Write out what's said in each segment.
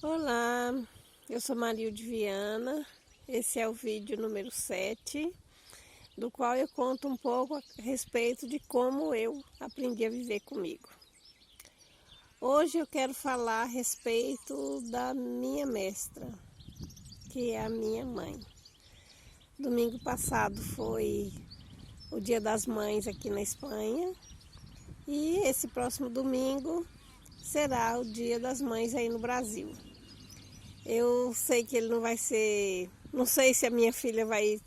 Olá, eu sou Marilde Viana, esse é o vídeo número 7, do qual eu conto um pouco a respeito de como eu aprendi a viver comigo. Hoje eu quero falar a respeito da minha mestra, que é a minha mãe. Domingo passado foi o Dia das Mães aqui na Espanha e esse próximo domingo será o Dia das Mães aí no Brasil. Eu sei que ele não vai ser... Não sei se a minha filha vai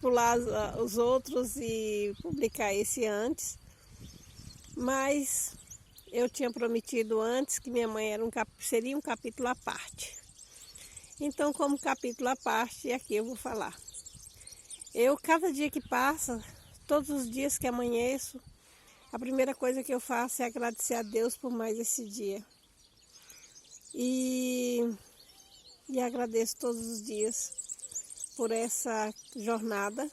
pular os outros e publicar esse antes. Mas eu tinha prometido antes que minha mãe seria um capítulo à parte. Então, como capítulo à parte, aqui eu vou falar. Cada dia que passa, todos os dias que amanheço, a primeira coisa que eu faço é agradecer a Deus por mais esse dia. E agradeço todos os dias por essa jornada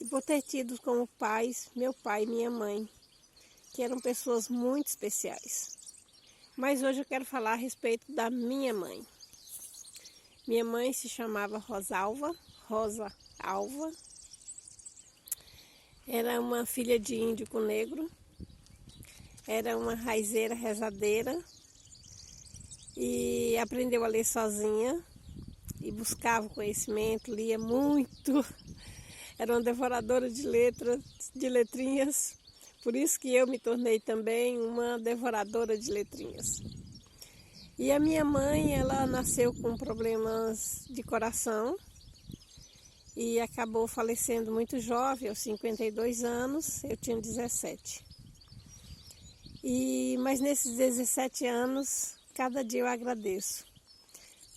e por ter tido como pais meu pai e minha mãe, que eram pessoas muito especiais. Mas hoje eu quero falar a respeito da minha mãe. Minha mãe se chamava Rosa Alva. Era uma filha de índio com negro. Era uma raizeira rezadeira. E aprendeu a ler sozinha e buscava conhecimento, lia muito. Era uma devoradora de letrinhas. Por isso que eu me tornei também uma devoradora de letrinhas. E a minha mãe, ela nasceu com problemas de coração e acabou falecendo muito jovem, aos 52 anos, eu tinha 17. Mas nesses 17 anos, cada dia eu agradeço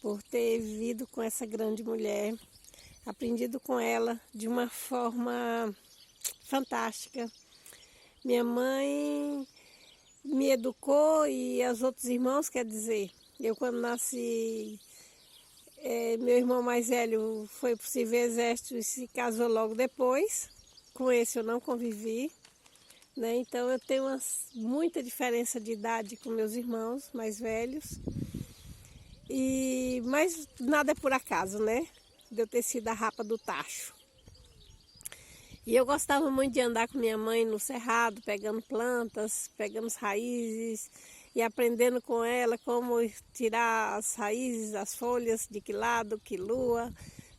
por ter vivido com essa grande mulher, aprendido com ela de uma forma fantástica. Minha mãe me educou e os outros irmãos, quer dizer, eu quando nasci, meu irmão mais velho foi para o serviço exército e se casou logo depois. Com esse eu não convivi, né? Então eu tenho muita diferença de idade com meus irmãos mais velhos. Mas nada é por acaso, né? De eu ter sido a rapa do tacho. E eu gostava muito de andar com minha mãe no cerrado, pegando plantas, pegando as raízes e aprendendo com ela como tirar as raízes, as folhas, de que lado, que lua,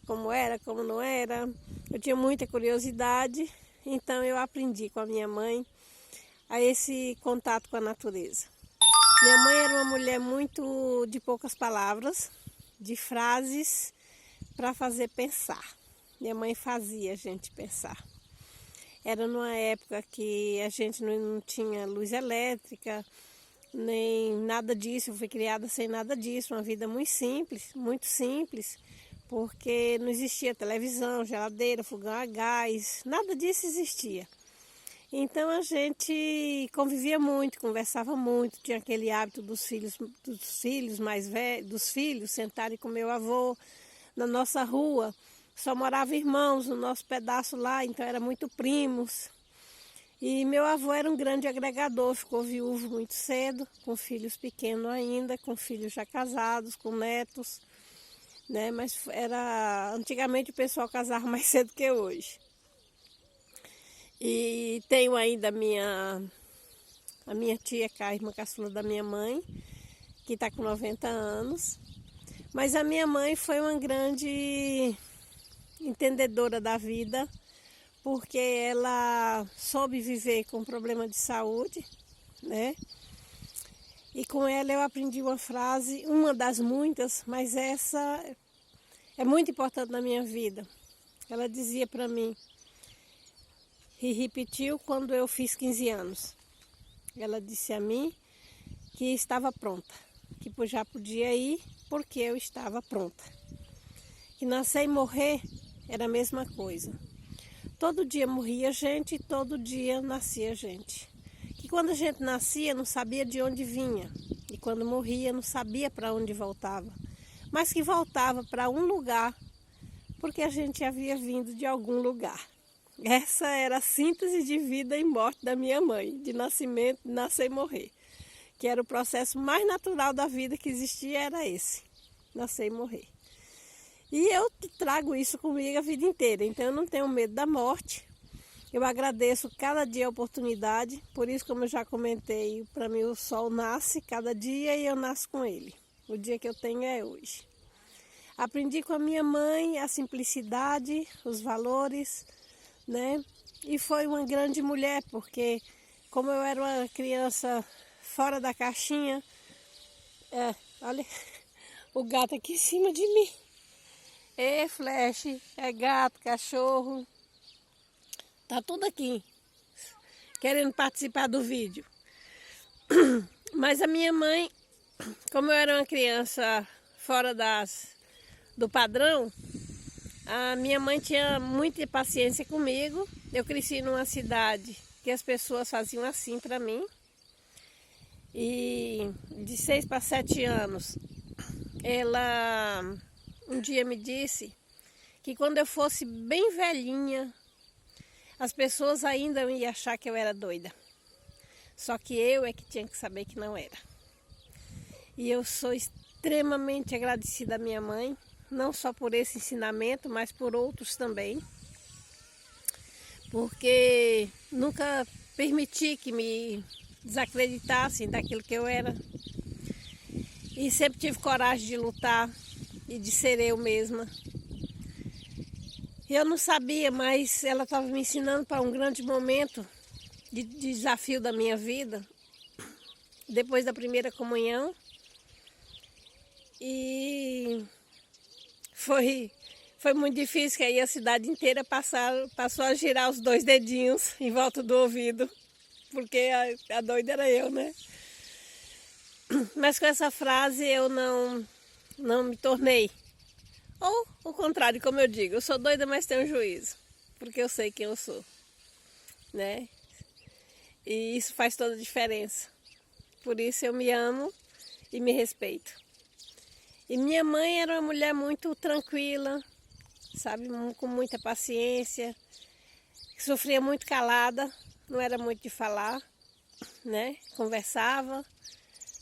como era, como não era. Eu tinha muita curiosidade, então eu aprendi com a minha mãe a esse contato com a natureza. Minha mãe era uma mulher muito de poucas palavras, de frases para fazer pensar. Minha mãe fazia a gente pensar. Era numa época que a gente não tinha luz elétrica, nem nada disso. Eu fui criada sem nada disso, uma vida muito simples, porque não existia televisão, geladeira, fogão a gás, nada disso existia. Então a gente convivia muito, conversava muito, tinha aquele hábito dos filhos mais velhos, dos filhos sentarem com meu avô na nossa rua. Só moravam irmãos no nosso pedaço lá, então era muito primos. E meu avô era um grande agregador, ficou viúvo muito cedo, com filhos pequenos ainda, com filhos já casados, com netos, né? Mas antigamente o pessoal casava mais cedo que hoje. E tenho ainda a minha tia, que é a irmã caçula da minha mãe, que está com 90 anos. Mas a minha mãe foi uma grande entendedora da vida, porque ela soube viver com problema de saúde, né? E com ela eu aprendi uma frase, uma das muitas, mas essa é muito importante na minha vida. Ela dizia para mim, e repetiu quando eu fiz 15 anos. Ela disse a mim que estava pronta, que já podia ir porque eu estava pronta. Que nascer e morrer era a mesma coisa. Todo dia morria gente e todo dia nascia gente. Que quando a gente nascia não sabia de onde vinha e quando morria não sabia para onde voltava, mas que voltava para um lugar porque a gente havia vindo de algum lugar. Essa era a síntese de vida e morte da minha mãe, de nascimento, nascer e morrer. que era o processo mais natural da vida que existia, era esse, nascer e morrer. E eu trago isso comigo a vida inteira, então eu não tenho medo da morte. Eu agradeço cada dia a oportunidade, por isso, como eu já comentei, para mim o sol nasce cada dia e eu nasço com ele. O dia que eu tenho é hoje. Aprendi com a minha mãe a simplicidade, os valores, né? E foi uma grande mulher, porque como eu era uma criança fora da caixinha, olha o gato aqui em cima de mim. Flash, é gato, cachorro. Tá tudo aqui, querendo participar do vídeo. Mas a minha mãe, como eu era uma criança fora do padrão, a minha mãe tinha muita paciência comigo. Eu cresci numa cidade que as pessoas faziam assim para mim. E de 6 para 7 anos, ela um dia me disse que quando eu fosse bem velhinha, as pessoas ainda iam achar que eu era doida. Só que eu é que tinha que saber que não era. E eu sou extremamente agradecida à minha mãe, não só por esse ensinamento, mas por outros também. Porque nunca permiti que me desacreditassem daquilo que eu era. E sempre tive coragem de lutar e de ser eu mesma. Eu não sabia, mas ela estava me ensinando para um grande momento de desafio da minha vida, depois da primeira comunhão. E foi muito difícil, que aí a cidade inteira passou a girar os 2 dedinhos em volta do ouvido, porque a doida era eu, né? Mas com essa frase eu não me tornei. Ou o contrário, como eu digo, eu sou doida, mas tenho juízo, porque eu sei quem eu sou, né? E isso faz toda a diferença. Por isso eu me amo e me respeito. E minha mãe era uma mulher muito tranquila, sabe, com muita paciência, que sofria muito calada, não era muito de falar, né? Conversava,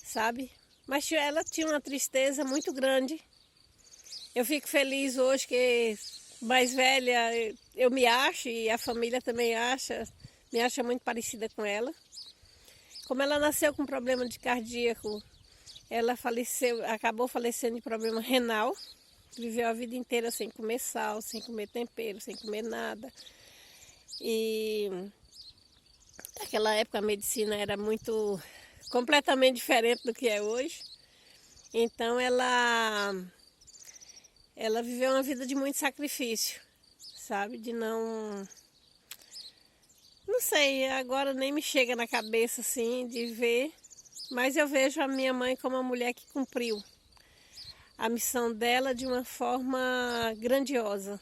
sabe? Mas ela tinha uma tristeza muito grande. Eu fico feliz hoje que mais velha eu me acho e a família também me acha muito parecida com ela. Como ela nasceu com problema de cardíaco, ela acabou falecendo de problema renal. Viveu a vida inteira sem comer sal, sem comer tempero, sem comer nada. E naquela época a medicina era completamente diferente do que é hoje. Então ela viveu uma vida de muito sacrifício, sabe? De não sei, agora nem me chega na cabeça assim de ver, mas eu vejo a minha mãe como uma mulher que cumpriu a missão dela de uma forma grandiosa,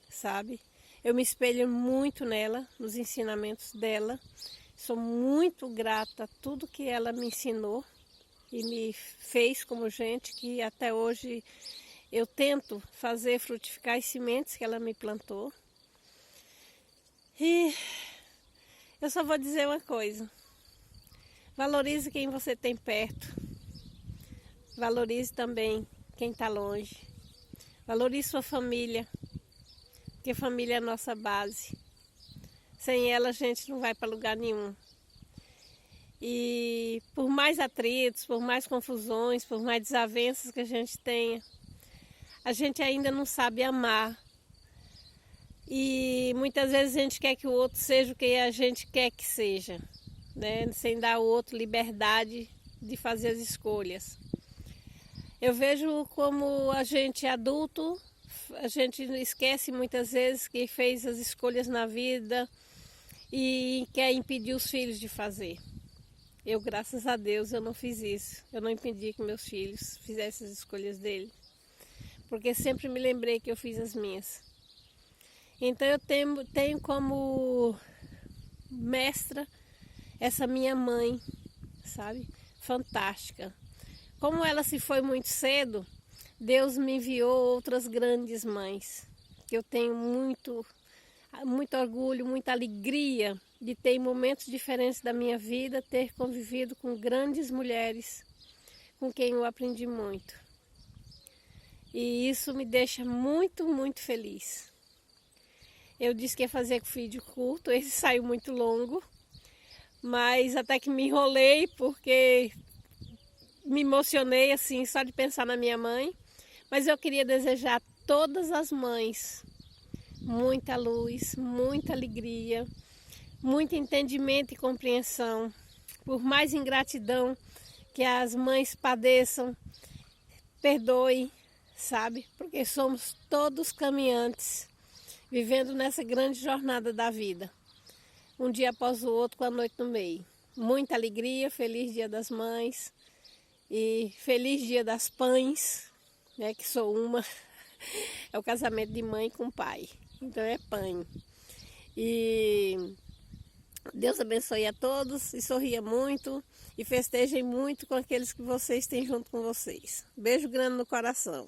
sabe? Eu me espelho muito nela, nos ensinamentos dela. Sou muito grata a tudo que ela me ensinou e me fez como gente, que até hoje eu tento fazer frutificar as sementes que ela me plantou. E eu só vou dizer uma coisa: valorize quem você tem perto, valorize também quem está longe, valorize sua família, porque família é a nossa base. Sem ela a gente não vai para lugar nenhum. E por mais atritos, por mais confusões, por mais desavenças que a gente tenha, a gente ainda não sabe amar. E muitas vezes a gente quer que o outro seja o que a gente quer que seja, né? Sem dar ao outro liberdade de fazer as escolhas. Eu vejo como a gente adulto, a gente esquece muitas vezes que fez as escolhas na vida e quer impedir os filhos de fazer. Eu, graças a Deus, eu não fiz isso. Eu não impedi que meus filhos fizessem as escolhas dele, porque sempre me lembrei que eu fiz as minhas. Então eu tenho como mestra essa minha mãe, sabe? Fantástica. Como ela se foi muito cedo, Deus me enviou outras grandes mães, que eu tenho muito orgulho, muita alegria de ter em momentos diferentes da minha vida, ter convivido com grandes mulheres com quem eu aprendi muito. E isso me deixa muito, muito feliz. Eu disse que ia fazer com vídeo curto, esse saiu muito longo, mas até que me enrolei porque me emocionei assim só de pensar na minha mãe. Mas eu queria desejar a todas as mães muita luz, muita alegria, muito entendimento e compreensão. Por mais ingratidão que as mães padeçam, perdoe, sabe? Porque somos todos caminhantes, vivendo nessa grande jornada da vida. Um dia após o outro, com a noite no meio. Muita alegria, feliz Dia das Mães e feliz Dia das Pães, né? Que sou uma. É o casamento de mãe com pai. Então é pãe. E Deus abençoe a todos e sorria muito e festejem muito com aqueles que vocês têm junto com vocês. Beijo grande no coração.